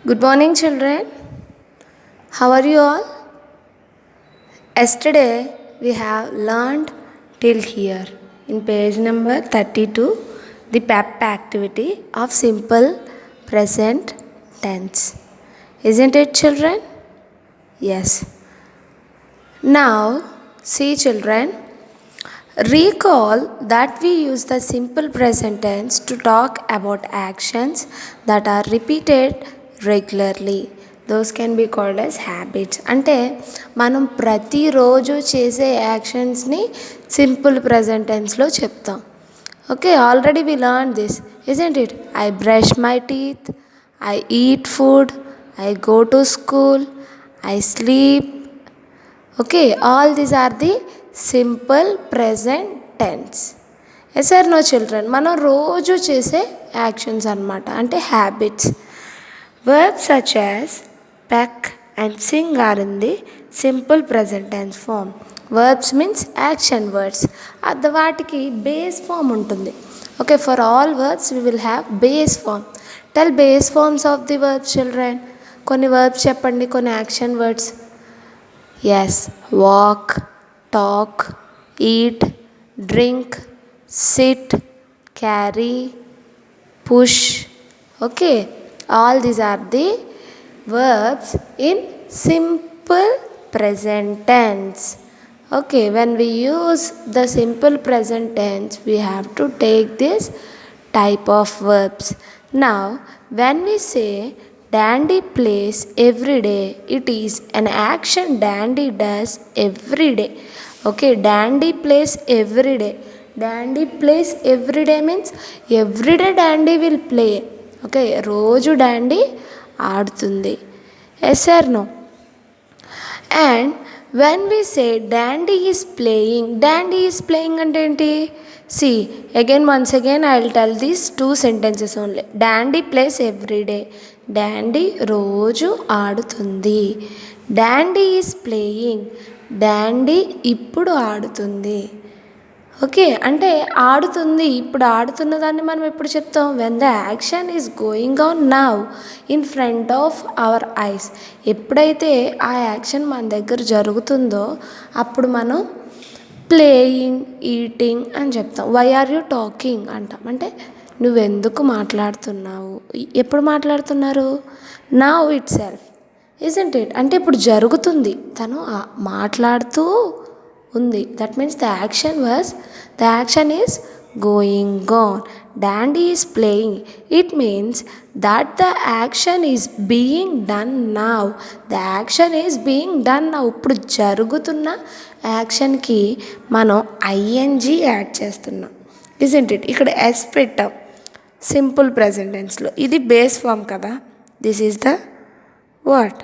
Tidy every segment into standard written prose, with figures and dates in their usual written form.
Good morning, children. How are you all? Yesterday we have learned till here in page number 32 the PEP activity of simple present tense. Isn't it, children? Yes. Now, see, children, recall that we use the simple present tense to talk about actions that are repeated regularly. Those can be called as habits. అంటే మనం ప్రతిరోజు చేసే యాక్షన్స్ని simple present టెన్స్లో చెప్తాం. Okay, already we learn this, isn't it? I brush my teeth, I eat food, I go to school, I sleep. Okay, all these are the simple present tense. Yes or no, children? మనం రోజు చేసే actions అన్నమాట, అంటే habits. Verbs such as peck and sing are in the simple present tense form. Verbs means action words. అది వాటికి base form ఉంటుంది. Okay, for all verbs we will have base form. Tell base forms of the verbs, children. కొన్ని verbs చెప్పండి, కొన్ని action words. Yes, walk, talk, eat, drink, sit, carry, push. Okay, all these are the verbs in simple present tense. Okay, when we use the simple present tense, we have to take this type of verbs. Now, when we say Dandy plays every day, it is an action Dandy does every day. Okay, Dandy plays every day. Dandy plays every day means every day Dandy will play. Okay, రోజు Dandy ఆడుతుంది. Yes or no? And when we say Dandy is playing అంటే ఏంటి? See once again I will tell these 2 sentences only. Dandy plays every day, Dandy రోజు ఆడుతుంది. Dandi is playing, Dandi ఇప్పుడు ఆడుతుంది. Okay, అంటే ఆడుతుంది, ఇప్పుడు ఆడుతున్న దాన్ని మనం ఎప్పుడు చెప్తాం? When the action is going on now in front of our eyes. ఎప్పుడైతే ఆ యాక్షన్ మన దగ్గర జరుగుతుందో అప్పుడు మనం ప్లేయింగ్, ఈటింగ్ అని చెప్తాం. వై ఆర్ యూ టాకింగ్ అంటాం, అంటే నువ్వెందుకు మాట్లాడుతున్నావు. ఎప్పుడు మాట్లాడుతున్నారు? Now it self, isn't it? అంటే ఇప్పుడు జరుగుతుంది, తను మాట్లాడుతూ ఉంది. That means the action is going on. Dandi is playing, it means that the action is being done now. The action is being done now. ఇప్పుడు జరుగుతున్న యాక్షన్కి మనం ఐఎన్జీ యాడ్ చేస్తున్నాం, ఇజంట్ ఇట్? ఇక్కడ ఎస్ పెట్టాం సింపుల్ ప్రెజెంట్ టెన్స్లో. ఇది base form కదా. This is the what?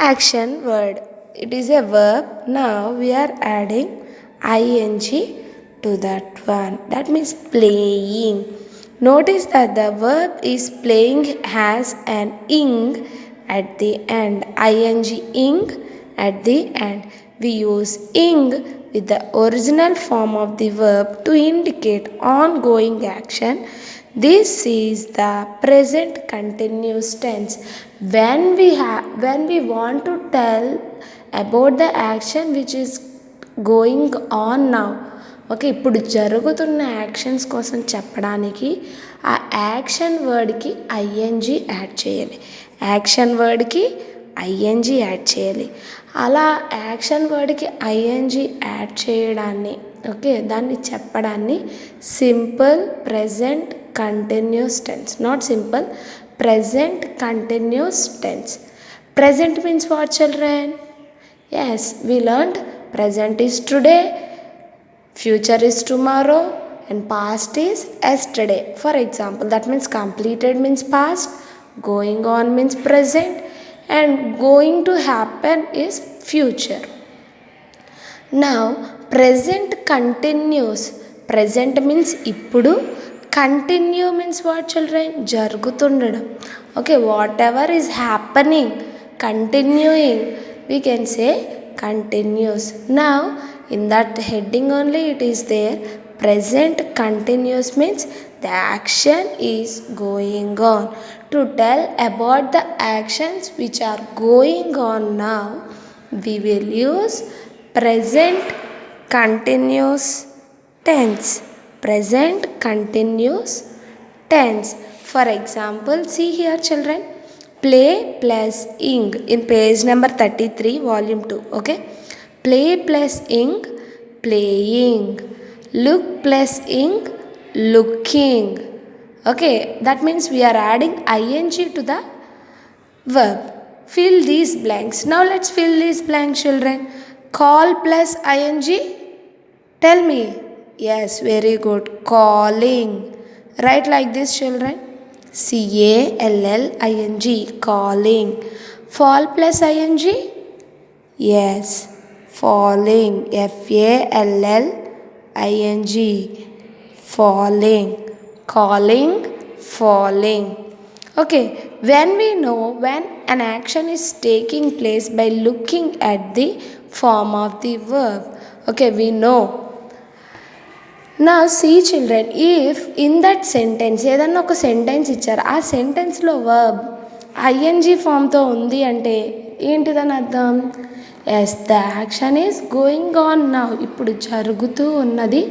Action word. It is a verb. Now we are adding ing to that one. That means playing. Notice that the verb is playing has an ing at the end. ing at the end. We use ing with the original form of the verb to indicate ongoing action. This is the present continuous tense. When we want to tell about the action which is going on now, okay, ఇప్పుడు జరుగుతున్న actions కోసం చెప్పడానికి ఆ action వర్డ్కి I N G add చేయాలి. Action వర్డ్కి I N G add చేయాలి. అలా యాక్షన్ వర్డ్కి ఐఎన్జీ యాడ్ చేయడాన్ని, ఓకే, దాన్ని చెప్పడాన్ని simple present continuous tense, not simple, present continuous tense. Present means what, children? Yes, we learned present is today, future is tomorrow, and past is yesterday. For example, that means completed means past, going on means present, and going to happen is future. Now, present continuous. Present means ఇప్పుడు, continue means what, children? జరుగుతుండడం. Okay, whatever is happening, continuing, we can say continuous. Now in that heading only it is there. Present continuous means the action is going on. To tell about the actions which are going on now, we will use present continuous tense. Present continuous tense. For example, see here children, play plus ing in page number 33 volume 2. Okay, play plus ing, playing. Look plus ing, looking. Okay, that means we are adding ing to the verb. Fill these blanks. Now let's fill these blanks children. Call plus ing, tell me. Yes, very good, calling. Write like this children, calling, calling. Fall plus ing, yes, falling, falling, falling. Calling, falling. Okay, when we know when an action is taking place by looking at the form of the verb, okay, we know. Now see children, if in that sentence ఏదన్నా ఒక sentence ఇచ్చారు, ఆ సెంటెన్స్లో verb ING ఫామ్తో ఉంది అంటే ఏంటిదని అర్థం? Yes, the action is going on now, ఇప్పుడు జరుగుతూ ఉన్నది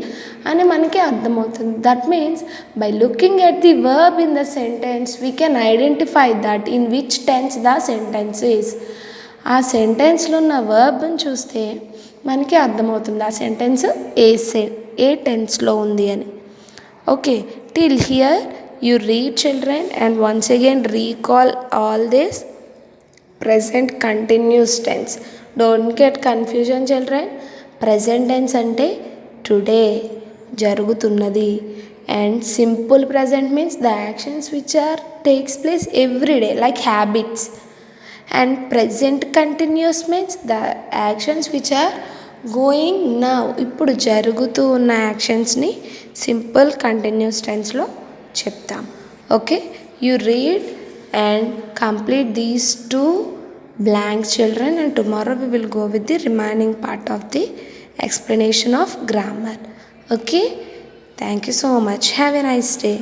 అని మనకి అర్థమవుతుంది. That means by looking at the verb in the sentence we can identify that in which tense the sentence is. ఆ సెంటెన్స్లో ఉన్న వర్బ్ని చూస్తే మనకి అర్థమవుతుంది ఆ సెంటెన్స్ ఏ టెన్స్లో ఉంది అని. Okay, till here you read children and once again recall all this present continuous tense. Don't get confusion children. Present tense అంటే today జరుగుతున్నది, and simple present means the actions which are takes place every day like habits, and present continuous means the actions which are going now, ఇప్పుడు జరుగుతూ ఉన్న యాక్షన్స్ని simple continuous టెన్స్లో చెప్తాం. Okay, you read and complete these two blanks children, and tomorrow we will go with the remaining part of the explanation of grammar. Okay, thank you so much, have a nice day.